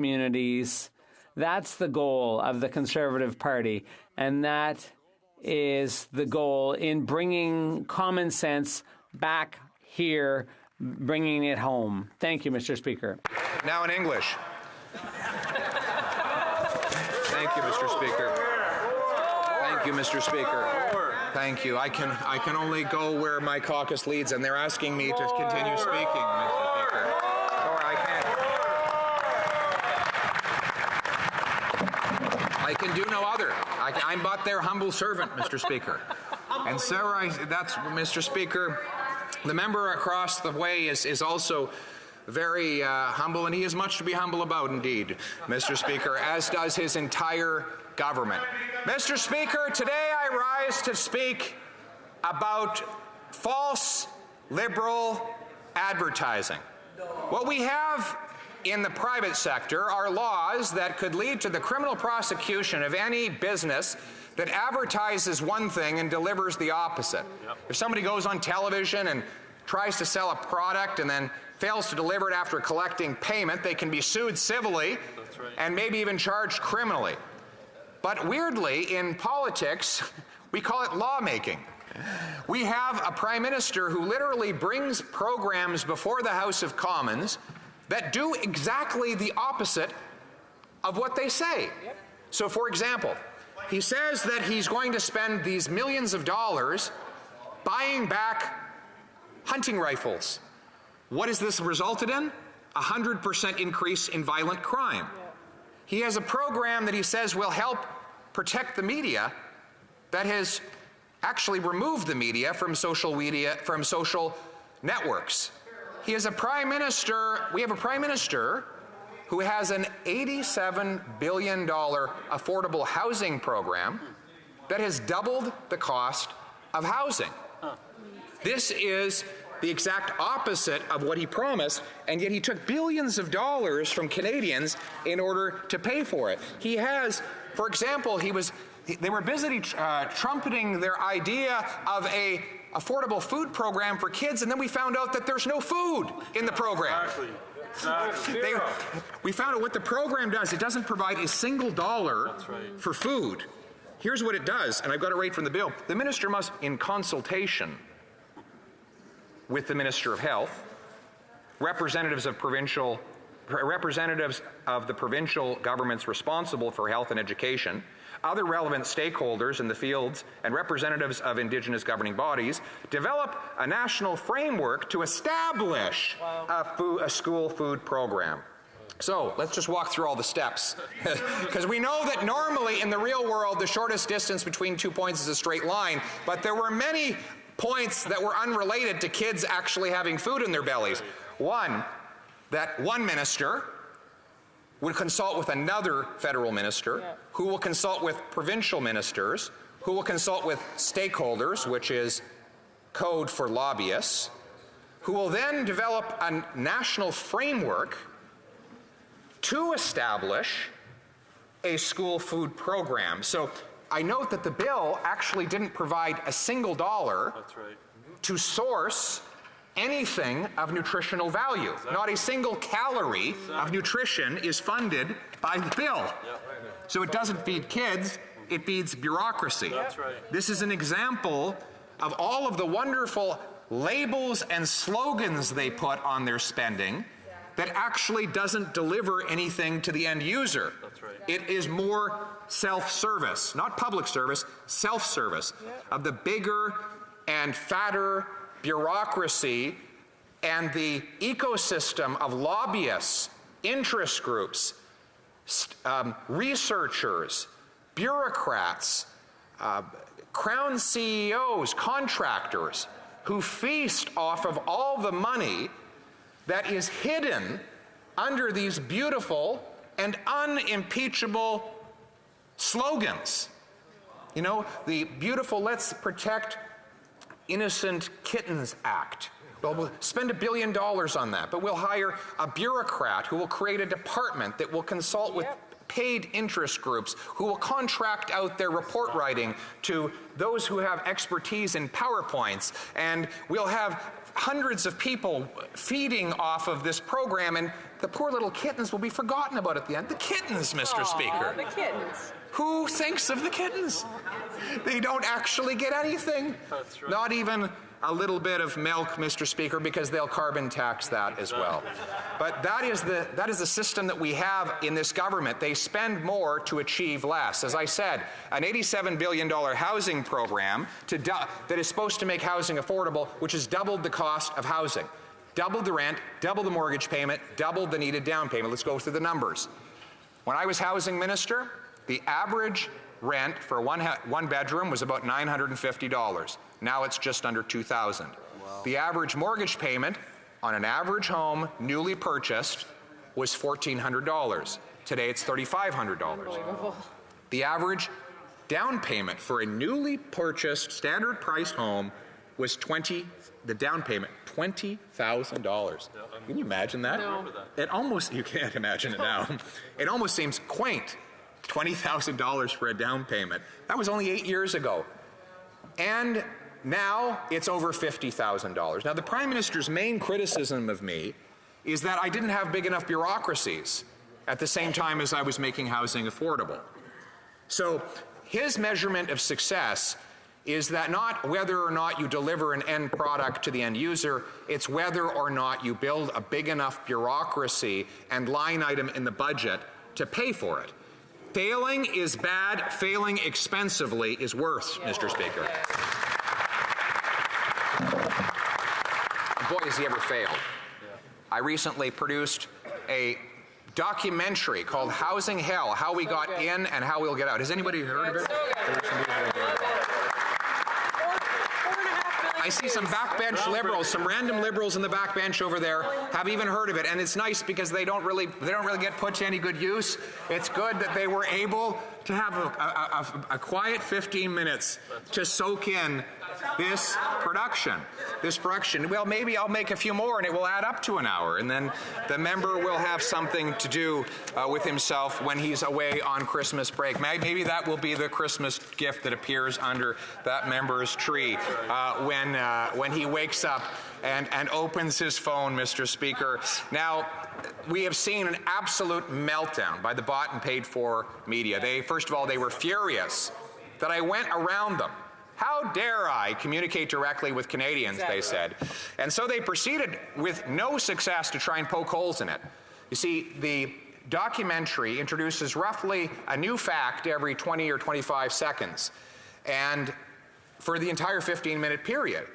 communities. That's the goal of the Conservative Party, and that is the goal in bringing common sense back here, bringing it home. Thank you, Mr. Speaker. Now in English. Thank you, Mr. Speaker. Thank you, Mr. Speaker. Thank you. I can only go where my caucus leads, and they're asking me to continue speaking, Mr. Speaker. Or I can do no other. I'm but their humble servant, Mr. Speaker. And so that's Mr. Speaker. The member across the way is also very humble, and he has much to be humble about indeed, Mr. Speaker, as does his entire government. Mr. Speaker, today I rise to speak about false liberal advertising. What we have in the private sector are laws that could lead to the criminal prosecution of any business that advertises one thing and delivers the opposite. Yep. If somebody goes on television and tries to sell a product and then fails to deliver it after collecting payment, they can be sued civilly. That's right. And maybe even charged criminally. But weirdly, in politics, we call it lawmaking. We have a Prime Minister who literally brings programs before the House of Commons that do exactly the opposite of what they say. Yep. So, for example, he says that he's going to spend these millions of dollars buying back hunting rifles. What has this resulted in? 100% increase in violent crime. Yep. He has a program that he says will help protect the media that has actually removed the media from social networks. He is a prime minister, we have a prime minister who has an $87 billion affordable housing program that has doubled the cost of housing. This is the exact opposite of what he promised, and yet he took billions of dollars from Canadians in order to pay for it. He has, for example, they were busy trumpeting their idea of a affordable food program for kids, and then we found out that there's no food in the program. Exactly. We found out what the program does. It doesn't provide a single dollar for food. Here's what it does, and I've got it right from the bill. The minister must, in consultation with the Minister of Health, representatives of the provincial governments responsible for health and education, other relevant stakeholders in the fields, and representatives of Indigenous governing bodies, develop a national framework to establish a school food program. So let's just walk through all the steps. Because we know that normally in the real world, the shortest distance between 2 points is a straight line, but there were many points that were unrelated to kids actually having food in their bellies. One, that one minister would consult with another federal minister, who will consult with provincial ministers, who will consult with stakeholders, which is code for lobbyists, who will then develop a national framework to establish a school food program. So I note that the bill actually didn't provide a single dollar to source anything of nutritional value. Exactly. Not a single calorie of nutrition is funded by the bill. So it doesn't feed kids, it feeds bureaucracy. That's right. This is an example of all of the wonderful labels and slogans they put on their spending that actually doesn't deliver anything to the end user. That's right. It is more self-service, not public service, self-service of the bigger and fatter bureaucracy and the ecosystem of lobbyists, interest groups, researchers, bureaucrats, crown CEOs, contractors, who feast off of all the money that is hidden under these beautiful and unimpeachable slogans. You know, the beautiful "Let's Protect Innocent Kittens" Act. Well, we'll spend $1 billion on that, but we'll hire a bureaucrat who will create a department that will consult with paid interest groups, who will contract out their report writing to those who have expertise in PowerPoints, and we'll have hundreds of people feeding off of this program, and the poor little kittens will be forgotten about at the end. The kittens, Mr. Speaker. The kittens. Who thinks of the kittens? They don't actually get anything. That's right. Not even a little bit of milk, Mr. Speaker, because they'll carbon tax that as well. But that is the system that we have in this government. They spend more to achieve less. As I said, an $87 billion housing program that is supposed to make housing affordable, which has doubled the cost of housing. Doubled the rent, doubled the mortgage payment, doubled the needed down payment. Let's go through the numbers. When I was housing minister, the average rent for a one bedroom was about $950. Now it's just under $2,000. Wow. The average mortgage payment on an average home, newly purchased, was $1,400. Today it's $3,500. The average down payment for a newly purchased, standard priced home was $20,000. Can you imagine that? No. You can't imagine it now. It almost seems quaint. $20,000 for a down payment. That was only 8 years ago. And now it's over $50,000. Now, the Prime Minister's main criticism of me is that I didn't have big enough bureaucracies at the same time as I was making housing affordable. So his measurement of success is that not whether or not you deliver an end product to the end user, it's whether or not you build a big enough bureaucracy and line item in the budget to pay for it. Failing is bad, failing expensively is worse, Mr. Speaker. Boy, has he ever failed. I recently produced a documentary called Housing Hell, How We Got In and How We'll Get Out. Has anybody heard of it? I see some backbench liberals, some random liberals in the backbench over there have even heard of it, and it's nice because they don't really get put to any good use. It's good that they were able to have a quiet 15 minutes to soak in this production. Well, maybe I'll make a few more and it will add up to an hour, and then the member will have something to do with himself when he's away on Christmas break. Maybe that will be the Christmas gift that appears under that member's tree when he wakes up and opens his phone, Mr. Speaker. Now, we have seen an absolute meltdown by the bought and paid for media. First of all, they were furious that I went around them. How dare I communicate directly with Canadians, they said. And so they proceeded with no success to try and poke holes in it. You see, the documentary introduces roughly a new fact every 20 or 25 seconds, and for the entire 15-minute period.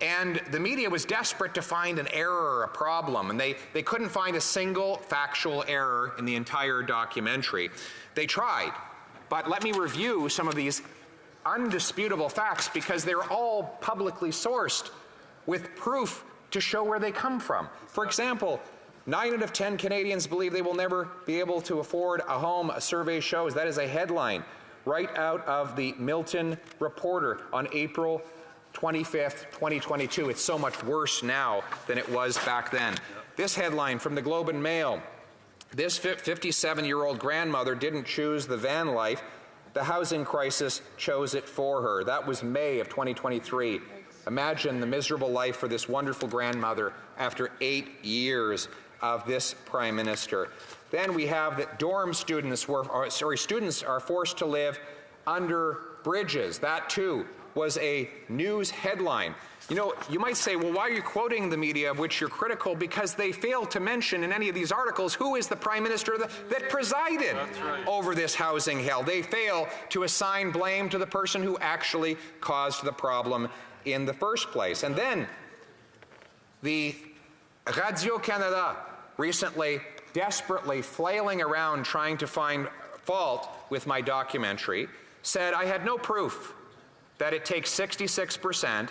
And the media was desperate to find an error or a problem, and they couldn't find a single factual error in the entire documentary. They tried, but let me review some of these undisputable facts because they're all publicly sourced with proof to show where they come from. For example, 9 out of 10 Canadians believe they will never be able to afford a home, a survey shows. That is a headline right out of the Milton Reporter on April 25th, 2022. It's so much worse now than it was back then. This headline from the Globe and Mail: this 57-year-old grandmother didn't choose the van life. The housing crisis chose it for her. That was May of 2023. Imagine the miserable life for this wonderful grandmother after 8 years of this Prime Minister. Then we have that students are forced to live under bridges. That too was a news headline. You know, you might say, well, why are you quoting the media of which you're critical? Because they fail to mention in any of these articles who is the Prime Minister that presided over this housing hell. They fail to assign blame to the person who actually caused the problem in the first place. And then the Radio-Canada recently desperately flailing around trying to find fault with my documentary said I had no proof that it takes 66%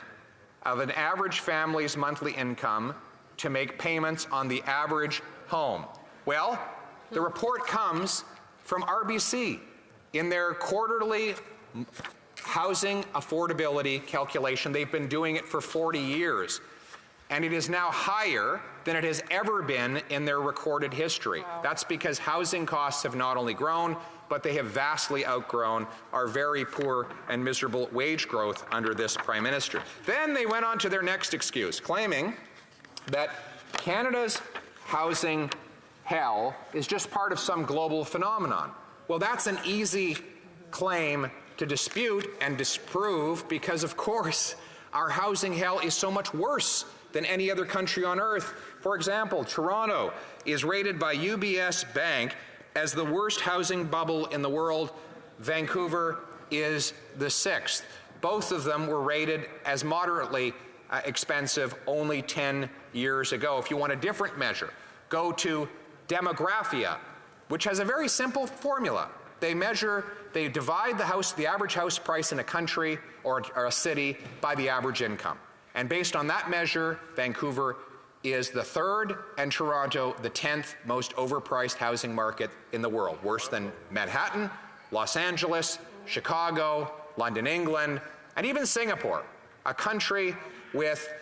of an average family's monthly income to make payments on the average home. Well, the report comes from RBC in their quarterly housing affordability calculation. They've been doing it for 40 years, and it is now higher than it has ever been in their recorded history. Wow. That's because housing costs have not only grown, but they have vastly outgrown our very poor and miserable wage growth under this Prime Minister. Then they went on to their next excuse, claiming that Canada's housing hell is just part of some global phenomenon. Well, that's an easy claim to dispute and disprove because, of course, our housing hell is so much worse than any other country on earth. For example, Toronto is rated by UBS Bank as the worst housing bubble in the world. Vancouver is the 6th. Both of them were rated as moderately expensive only 10 years ago. If you want a different measure, go to demographia, which has a very simple formula. They divide the average house price in a country or a city by the average income. And based on that measure, Vancouver is the 3rd and Toronto the 10th most overpriced housing market in the world, worse than Manhattan, Los Angeles, Chicago, London, England, and even Singapore, a country with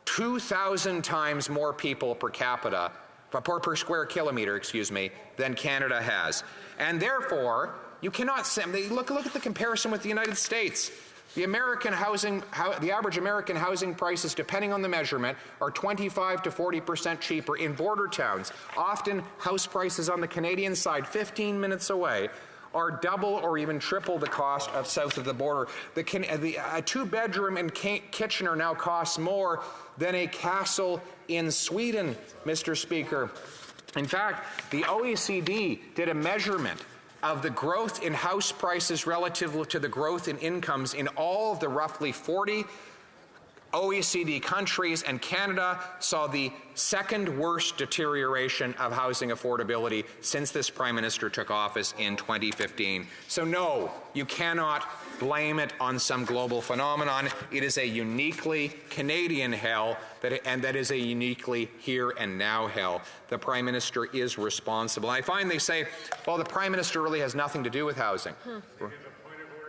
2,000 times more people per capita, per square kilometer, excuse me, than Canada has. And therefore, you cannot simply look at the comparison with the United States. The average American housing prices, depending on the measurement, are 25 to 40% cheaper in border towns. Often, house prices on the Canadian side, 15 minutes away, are double or even triple the cost of south of the border. A two-bedroom in Kitchener now costs more than a castle in Sweden, Mr. Speaker. In fact, the OECD did a measurement of the growth in house prices relative to the growth in incomes in all of the roughly 40 OECD countries, and Canada saw the 2nd worst deterioration of housing affordability since this Prime Minister took office in 2015. So no, you cannot blame it on some global phenomenon. It is a uniquely Canadian hell, that is a uniquely here and now hell. The Prime Minister is responsible. I find they say, well, the Prime Minister really has nothing to do with housing.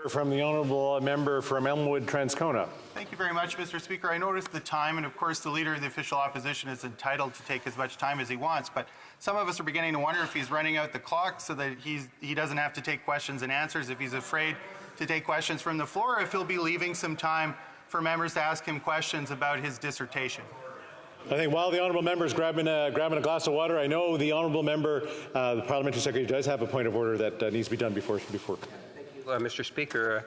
From the honourable member from Elmwood, Transcona. Thank you very much, Mr. Speaker. I noticed the time, and of course the Leader of the Official Opposition is entitled to take as much time as he wants, but some of us are beginning to wonder if he's running out the clock so that he doesn't have to take questions and answers, if he's afraid to take questions from the floor, or if he'll be leaving some time for members to ask him questions about his dissertation. I think while the honourable member is grabbing a glass of water, I know the honourable member, the parliamentary secretary, does have a point of order that needs to be done before. Mr. Speaker,